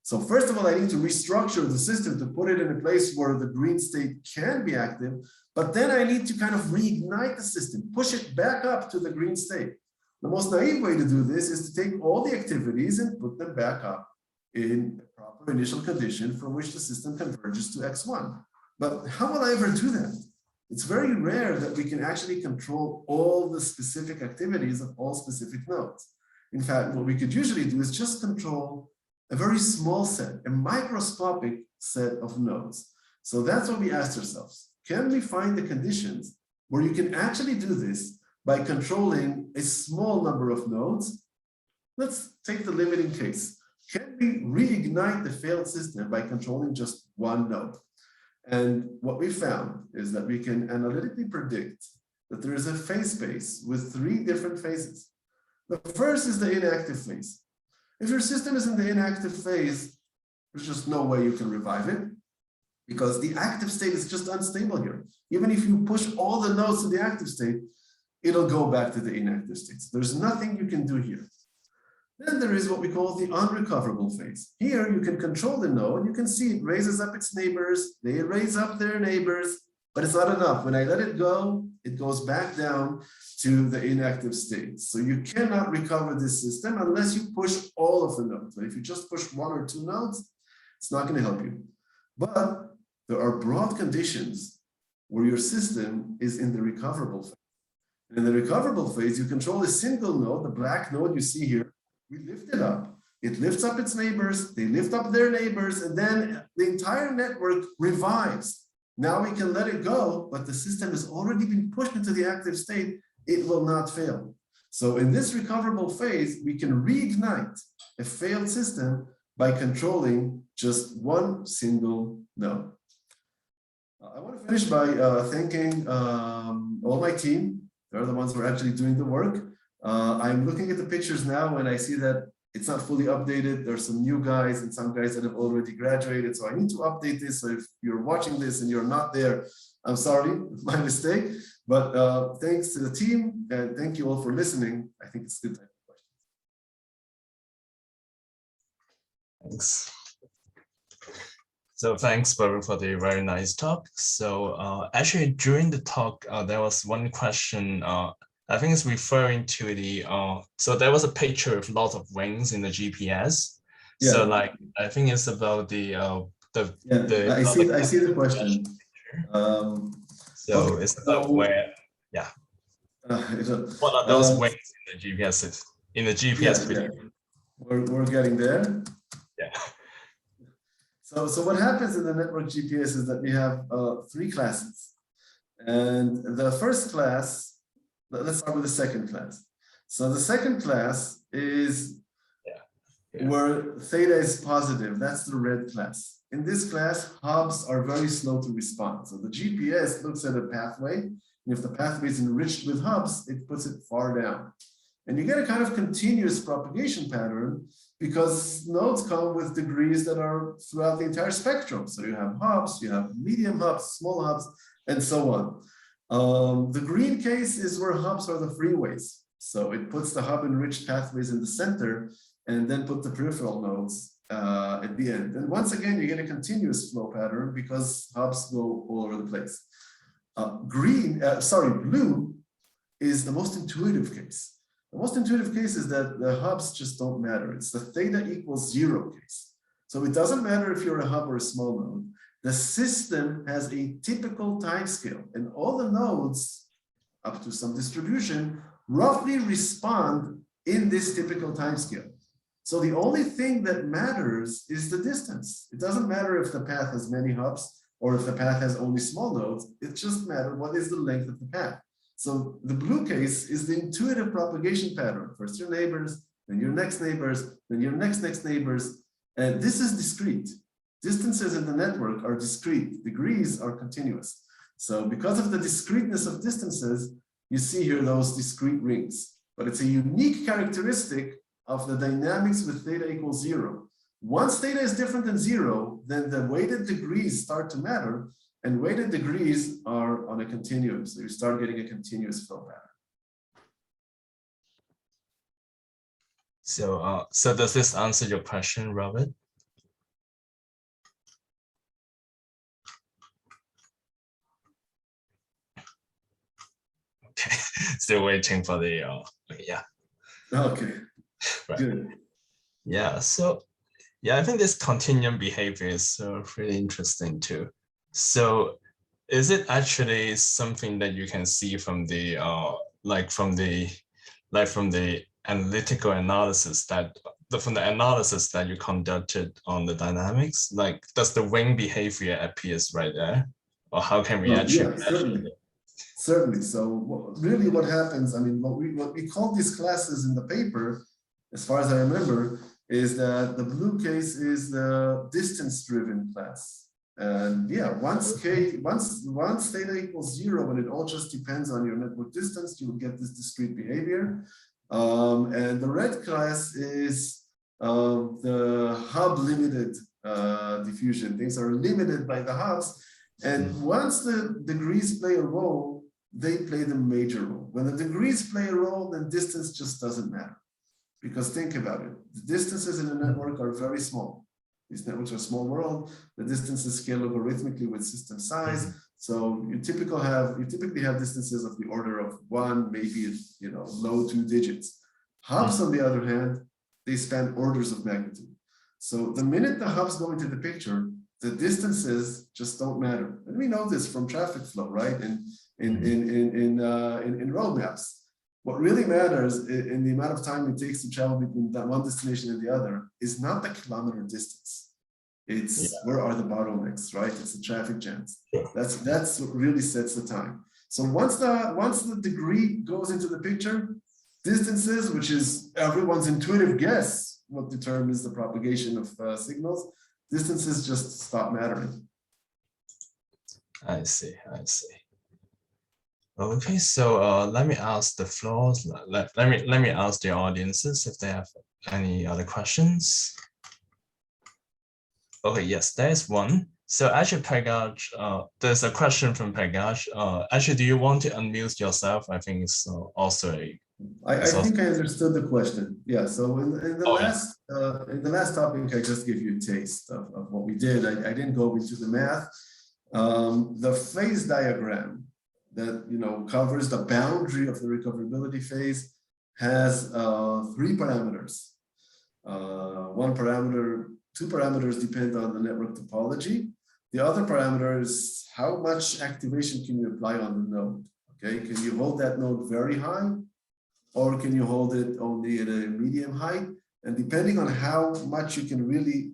So first of all, I need to restructure the system to put it in a place where the green state can be active, but then I need to kind of reignite the system, push it back up to the green state. The most naive way to do this is to take all the activities and put them back up in a proper initial condition from which the system converges to X1. But how will I ever do that? It's very rare that we can actually control all the specific activities of all specific nodes. In fact, what we could usually do is just control a very small set, a microscopic set of nodes. So that's what we asked ourselves. Can we find the conditions where you can actually do this by controlling a small number of nodes? Let's take the limiting case. Can we reignite the failed system by controlling just one node? And what we found is that we can analytically predict that there is a phase space with 3 different phases. The first is the inactive phase. If your system is in the inactive phase, there's just no way you can revive it because the active state is just unstable here. Even if you push all the nodes to the active state, it'll go back to the inactive state. So there's nothing you can do here. Then there is what we call the unrecoverable phase. Here you can control the node. You can see it raises up its neighbors. They raise up their neighbors, but it's not enough. When I let it go, it goes back down to the inactive state. So you cannot recover this system unless you push all of the nodes. But if you just push 1 or 2 nodes, it's not going to help you. But there are broad conditions where your system is in the recoverable phase. In the recoverable phase, you control a single node, the black node you see here. We lift it up. It lifts up its neighbors. They lift up their neighbors, and then the entire network revives. Now we can let it go, but the system has already been pushed into the active state. It will not fail. So in this recoverable phase, we can reignite a failed system by controlling just one single node. I want to finish by thanking all my team. They're the ones who are actually doing the work. I'm looking at the pictures now and I see that it's not fully updated. There's some new guys and some guys that have already graduated. So I need to update this. So if you're watching this and you're not there, I'm sorry, it's my mistake. But thanks to the team and thank you all for listening. I think it's good time for Thanks. questions. So thanks, Baru, for the very nice talk. So actually during the talk, there was one question. I think it's referring to the, so there was a picture of lots of wings in the GPS. Yeah. So like, I think it's about I see the question. So okay. It's about where, yeah. What are those wings in the GPS, video? Yeah. We're getting there. Yeah. So what happens in the network GPS is that we have 3 classes. And the first class, let's start with the second class. So the second class is where theta is positive. That's the red class. In this class, hubs are very slow to respond. So the GPS looks at a pathway, and if the pathway is enriched with hubs, it puts it far down. And you get a kind of continuous propagation pattern because nodes come with degrees that are throughout the entire spectrum. So you have hubs, you have medium hubs, small hubs, and so on. The green case is where hubs are the freeways. So it puts the hub-enriched pathways in the center and then put the peripheral nodes at the end. And once again, you get a continuous flow pattern because hubs go all over the place. Blue is the most intuitive case. The most intuitive case is that the hubs just don't matter. It's the theta equals 0 case. So it doesn't matter if you're a hub or a small node. The system has a typical time scale, and all the nodes, up to some distribution, roughly respond in this typical time scale. So the only thing that matters is the distance. It doesn't matter if the path has many hubs or if the path has only small nodes. It just matters what is the length of the path. So the blue case is the intuitive propagation pattern. First your neighbors, then your next neighbors, then your next neighbors. And this is discrete. Distances in the network are discrete. Degrees are continuous. So because of the discreteness of distances, you see here those discrete rings. But it's a unique characteristic of the dynamics with theta equals 0. Once theta is different than 0, then the weighted degrees start to matter, and weighted degrees are on a continuum. So you start getting a continuous flow pattern. So does this answer your question, Robert? Okay, still waiting for the yeah. Okay, Right. good. Yeah, so yeah, I think this continuum behavior is really interesting too. So is it actually something that you can see from the from the analytical analysis that from the analysis that you conducted on the dynamics? Like, does the wing behavior appears right there, or how can we actually Yeah, certainly. Certainly. So really what happens, I mean, what we call these classes in the paper, as far as I remember, is that the blue case is the distance-driven class. And yeah, once theta equals 0, and it all just depends on your network distance, you will get this discrete behavior. And the red class is the hub limited diffusion. Things are limited by the hubs. And once the degrees play a role, they play the major role. When the degrees play a role, then distance just doesn't matter. Because think about it, the distances in a network are very small. These networks are a small world. The distances scale logarithmically with system size. So you typically have distances of the order of 1, maybe low 2 digits. Hubs, on the other hand, they span orders of magnitude. So the minute the hubs go into the picture, the distances just don't matter. And we know this from traffic flow, right? In road maps. What really matters in the amount of time it takes to travel between one destination and the other is not the kilometer distance. It's where are the bottlenecks, right? It's the traffic jams. That's what really sets the time. So once the degree goes into the picture, distances, which is everyone's intuitive guess what determines the propagation of signals, distances just stop mattering. I see. Okay, so let me ask the floor. Let me ask the audiences if they have any other questions. Okay, yes, there's one. So actually, Pagaj, there's a question from Pagaj. Actually, do you want to unmute yourself? I think it's also a. I think I understood the question. Yeah. So in the last topic, I just gave you a taste of what we did. I didn't go into the math. The phase diagram that covers the boundary of the recoverability phase has 3 parameters. Two parameters depend on the network topology. The other parameter is how much activation can you apply on the node. Okay, can you hold that node very high, or can you hold it only at a medium height? And depending on how much you can really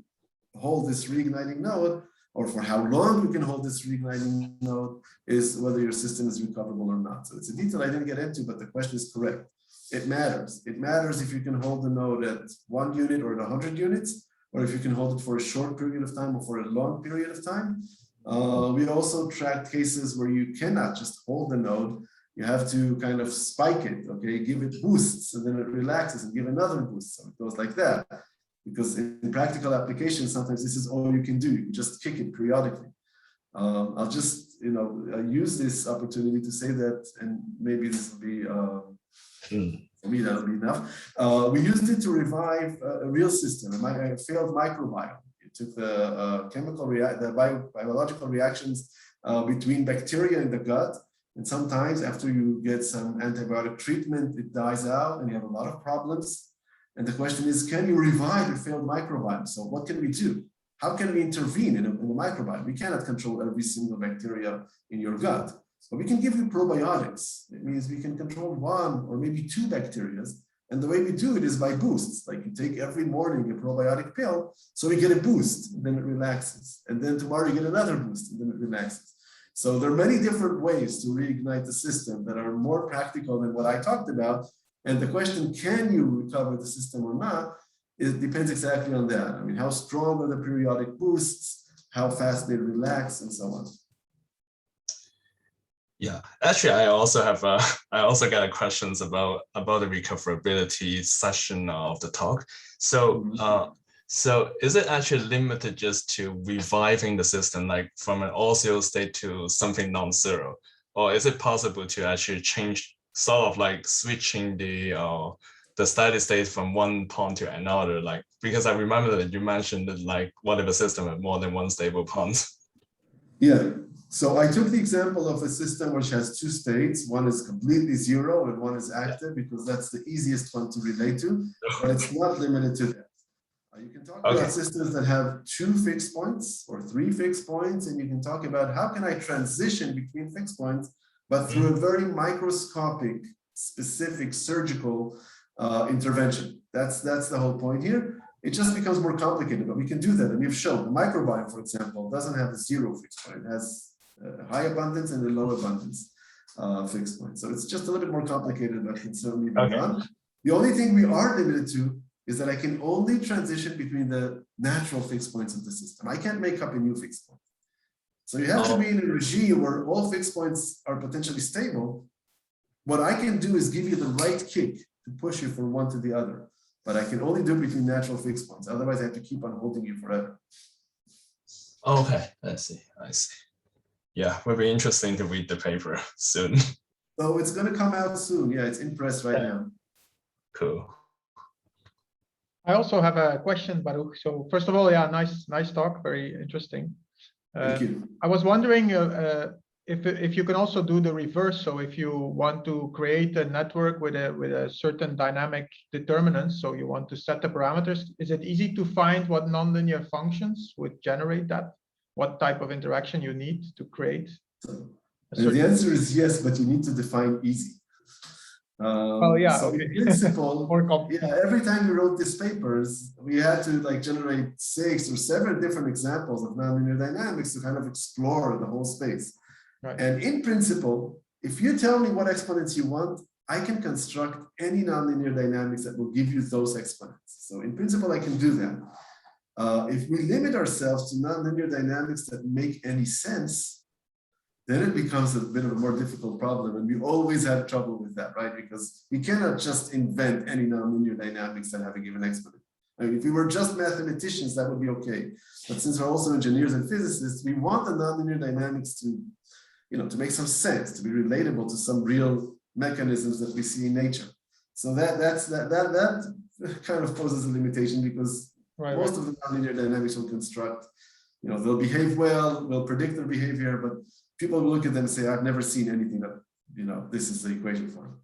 hold this reigniting node, or for how long you can hold this reigniting node, is whether your system is recoverable or not. So it's a detail I didn't get into, but the question is correct. It matters. It matters if you can hold the node at 1 unit or at 100 units, or if you can hold it for a short period of time or for a long period of time. We also tracked cases where you cannot just hold the node. You have to kind of spike it, okay? Give it boosts, and then it relaxes and give another boost. So it goes like that. Because in practical applications, sometimes this is all you can do. You just kick it periodically. I'll just, use this opportunity to say that, and maybe this will be, for me, that'll be enough. We used it to revive a real system, a failed microbiome. It took the biological reactions between bacteria in the gut. And sometimes after you get some antibiotic treatment, it dies out and you have a lot of problems. And the question is, can you revive a failed microbiome? So what can we do? How can we intervene in a microbiome? We cannot control every single bacteria in your gut, but we can give you probiotics. It means we can control 1 or maybe 2 bacteria. And the way we do it is by boosts. Like you take every morning a probiotic pill, so we get a boost, and then it relaxes. And then tomorrow you get another boost, and then it relaxes. So there are many different ways to reignite the system that are more practical than what I talked about. And the question, can you recover the system or not, it depends exactly on that. I mean, how strong are the periodic boosts, how fast they relax, and so on. Yeah, actually, I also got questions about the recoverability section of the talk. So, so is it actually limited just to reviving the system, like from an all-zero state to something non-zero, or is it possible to actually change, sort of like switching the the steady state from one point to another, like, because I remember that you mentioned that, like, what if a system had more than one stable point? Yeah, so I took the example of a system which has two states. One is completely zero and one is active, because that's the easiest one to relate to, but it's not limited to that. You can talk about systems that have two fixed points or three fixed points, and you can talk about how can I transition between fixed points, but through a very microscopic, specific surgical intervention. That's the whole point here. It just becomes more complicated, but we can do that. And we've shown the microbiome, for example, doesn't have a zero fixed point. It has a high abundance and a low abundance fixed point. So it's just a little bit more complicated, but can certainly be done. The only thing we are limited to is that I can only transition between the natural fixed points of the system. I can't make up a new fixed point. So you have to be in a regime where all fixed points are potentially stable. What I can do is give you the right kick to push you from one to the other. But I can only do it between natural fixed points. Otherwise, I have to keep on holding you forever. Okay, I see. Yeah, will be interesting to read the paper soon. So it's going to come out soon. Yeah, it's in press right now. Cool. I also have a question, Baruch. So first of all, yeah, nice talk, very interesting. Thank you. I was wondering if you can also do the reverse. So if you want to create a network with a certain dynamic determinants, so you want to set the parameters, is it easy to find what nonlinear functions would generate that? What type of interaction you need to create? The answer is yes, but you need to define easy. Well, yeah, so okay. in principle, yeah, every time we wrote these papers, we had to like generate 6 or 7 different examples of nonlinear dynamics to kind of explore the whole space. Right. And in principle, if you tell me what exponents you want, I can construct any nonlinear dynamics that will give you those exponents. So in principle, I can do that. If we limit ourselves to nonlinear dynamics that make any sense, then it becomes a bit of a more difficult problem. And we always had trouble with that, right? Because we cannot just invent any nonlinear dynamics that have a given exponent. I mean, if we were just mathematicians, that would be okay. But since we're also engineers and physicists, we want the nonlinear dynamics to, to make some sense, to be relatable to some real mechanisms that we see in nature. So that kind of poses a limitation, because most of the nonlinear dynamics will construct, they'll behave well, we'll predict their behavior, but people will look at them and say, I've never seen anything that, this is the equation for.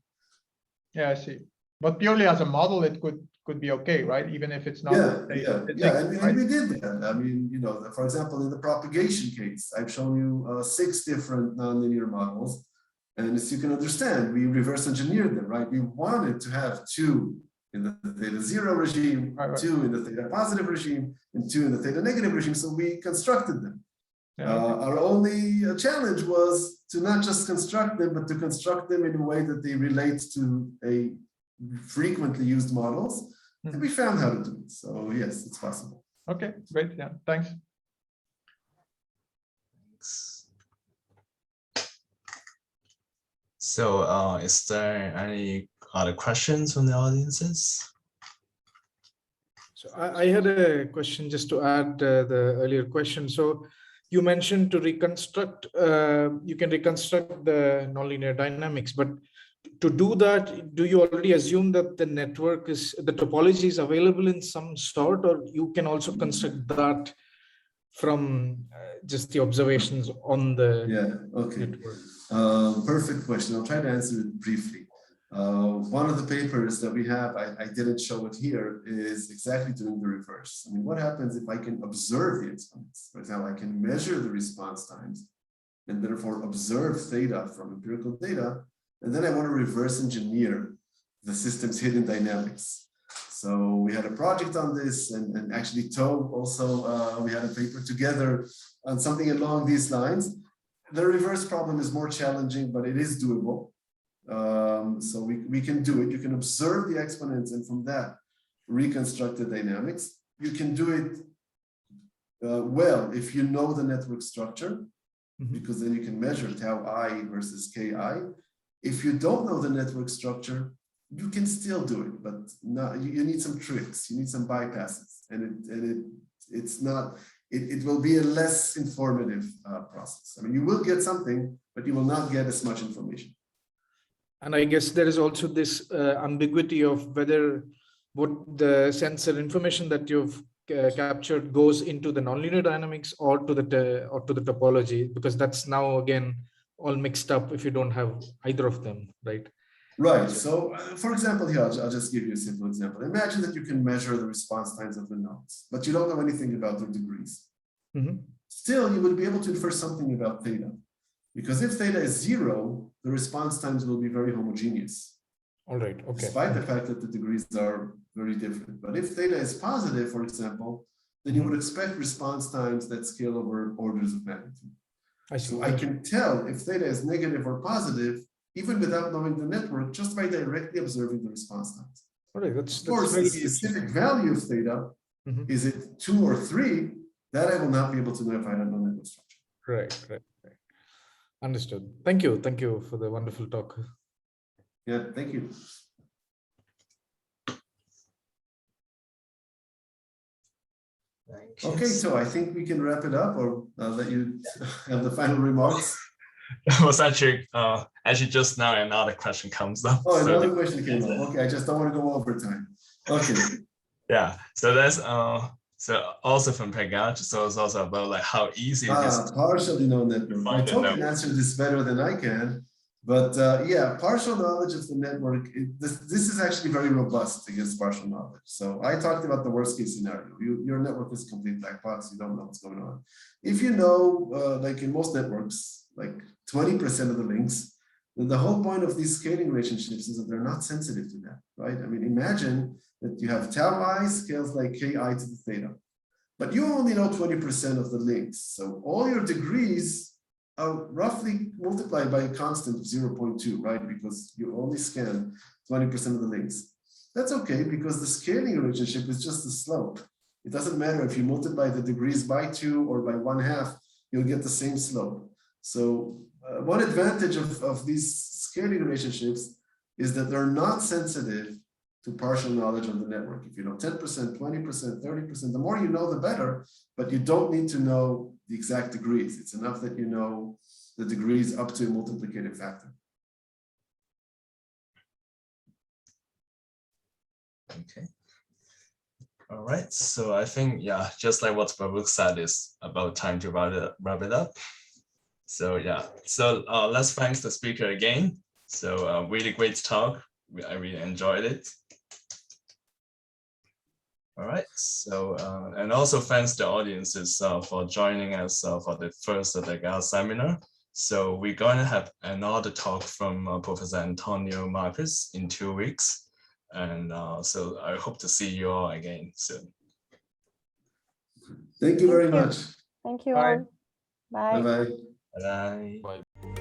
Yeah, I see. But purely as a model, it could be okay, right? Even if it's not. Yeah. And we did that. I mean, for example, in the propagation case, I've shown you 6 different nonlinear models. And as you can understand, we reverse engineered them, right? We wanted to have 2 in the theta 0 regime, 2 in the theta positive regime, and 2 in the theta negative regime. So we constructed them. Our only challenge was to not just construct them, but to construct them in a way that they relate to a frequently used models. And we found how to do it. So yes, it's possible. Okay, great. Yeah, thanks. So is there any other questions from the audiences? So I had a question just to add the earlier question. So you mentioned to reconstruct, you can reconstruct the nonlinear dynamics, but to do that, do you already assume that the network the topology is available in some sort, or you can also construct that from just the observations on the network? Perfect question. I'll try to answer it briefly. One of the papers that we have, I didn't show it here, is exactly doing the reverse. I mean, what happens if I can observe the exponents? For example, I can measure the response times and therefore observe theta from empirical data, and then I want to reverse engineer the system's hidden dynamics. So we had a project on this, and actually Toe also, we had a paper together on something along these lines. The reverse problem is more challenging, but it is doable. So we can do it. You can observe the exponents and from that reconstruct the dynamics. You can do it well if you know the network structure, because then you can measure tau I versus ki. If you don't know the network structure, you can still do it, but you need some tricks. You need some bypasses, and it will be a less informative process. I mean, you will get something, but you will not get as much information. And I guess there is also this ambiguity of whether what the sensor information that you've captured goes into the nonlinear dynamics or to the topology, because that's now again all mixed up if you don't have either of them, right? Right. So, for example, here, I'll just give you a simple example. Imagine that you can measure the response times of the nodes, but you don't know anything about their degrees. Mm-hmm. Still, you would be able to infer something about theta, because if theta is 0, the response times will be very homogeneous. All right. Okay. Despite the fact that the degrees are very different. But if theta is positive, for example, then you would expect response times that scale over orders of magnitude. So I can tell if theta is negative or positive, even without knowing the network, just by directly observing the response times. All right. That's of course, the specific value of theta, is it 2 or 3? That I will not be able to know if I don't know network structure. Right. Understood. Thank you. Thank you for the wonderful talk. Yeah, thank you. Okay, so I think we can wrap it up, or I'll let you have the final remarks. It was actually just now another question comes up. Oh, another question came up. Okay, I just don't want to go over time. Okay. Yeah, so that's so also from Propagation, so it's also about like how easy it is. Partially known network. My talk can answer this better than I can, but yeah, partial knowledge of the network. This is actually very robust against partial knowledge. So I talked about the worst case scenario. Your network is a complete black box. You don't know what's going on. If you know, like in most networks, like 20% of the links, then the whole point of these scaling relationships is that they're not sensitive to that, right? I mean, imagine that you have tau I scales like ki to the theta, but you only know 20% of the links. So all your degrees are roughly multiplied by a constant of 0.2, right? Because you only scan 20% of the links. That's okay, because the scaling relationship is just the slope. It doesn't matter if you multiply the degrees by 2 or by 1/2, you'll get the same slope. So one advantage of these scaling relationships is that they're not sensitive to partial knowledge of the network. If you know 10%, 20%, 30%, the more you know, the better, but you don't need to know the exact degrees. It's enough that you know the degrees up to a multiplicative factor. Okay. All right. So I think, yeah, just like what Baruch said, is about time to wrap it up. So yeah, so let's thank the speaker again. So really great talk. I really enjoyed it. All right. So and also thanks the audiences for joining us for the first DAGA seminar. So we're going to have another talk from Professor Antonio Marcus in 2 weeks. And so I hope to see you all again soon. Thank you very much. Thank you Bye. all. Bye. Bye-bye. Bye. Bye.